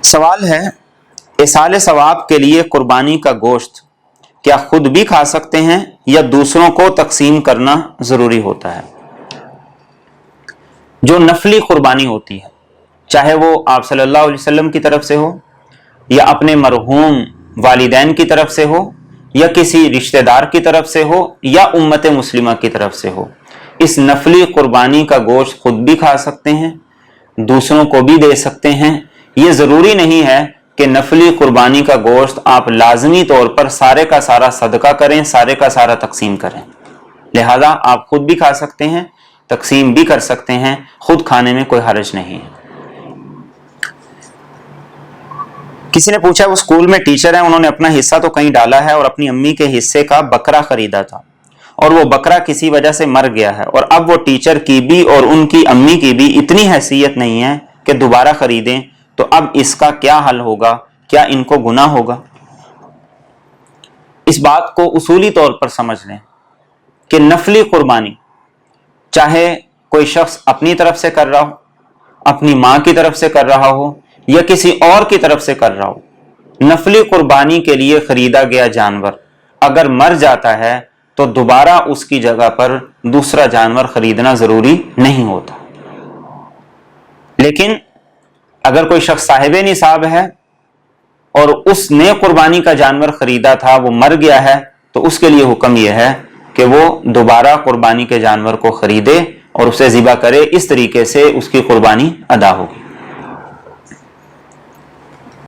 سوال ہے، اصال ثواب کے لیے قربانی کا گوشت کیا خود بھی کھا سکتے ہیں یا دوسروں کو تقسیم کرنا ضروری ہوتا ہے؟ جو نفلی قربانی ہوتی ہے، چاہے وہ آپ صلی اللہ علیہ وسلم کی طرف سے ہو یا اپنے مرحوم والدین کی طرف سے ہو یا کسی رشتہ دار کی طرف سے ہو یا امت مسلمہ کی طرف سے ہو، اس نفلی قربانی کا گوشت خود بھی کھا سکتے ہیں، دوسروں کو بھی دے سکتے ہیں۔ یہ ضروری نہیں ہے کہ نفلی قربانی کا گوشت آپ لازمی طور پر سارے کا سارا صدقہ کریں، سارے کا سارا تقسیم کریں، لہذا آپ خود بھی کھا سکتے ہیں، تقسیم بھی کر سکتے ہیں، خود کھانے میں کوئی حرج نہیں ہے۔ کسی نے پوچھا وہ اسکول میں ٹیچر ہیں، انہوں نے اپنا حصہ تو کہیں ڈالا ہے اور اپنی امی کے حصے کا بکرا خریدا تھا اور وہ بکرا کسی وجہ سے مر گیا ہے، اور اب وہ ٹیچر کی بھی اور ان کی امی کی بھی اتنی حیثیت نہیں ہے کہ دوبارہ خریدیں، تو اب اس کا کیا حل ہوگا؟ کیا ان کو گناہ ہوگا؟ اس بات کو اصولی طور پر سمجھ لیں کہ نفلی قربانی چاہے کوئی شخص اپنی طرف سے کر رہا ہو، اپنی ماں کی طرف سے کر رہا ہو یا کسی اور کی طرف سے کر رہا ہو، نفلی قربانی کے لیے خریدا گیا جانور اگر مر جاتا ہے تو دوبارہ اس کی جگہ پر دوسرا جانور خریدنا ضروری نہیں ہوتا۔ لیکن اگر کوئی شخص صاحب نصاب ہے اور اس نے قربانی کا جانور خریدا تھا، وہ مر گیا ہے، تو اس کے لیے حکم یہ ہے کہ وہ دوبارہ قربانی کے جانور کو خریدے اور اسے ذبح کرے، اس طریقے سے اس کی قربانی ادا ہوگی۔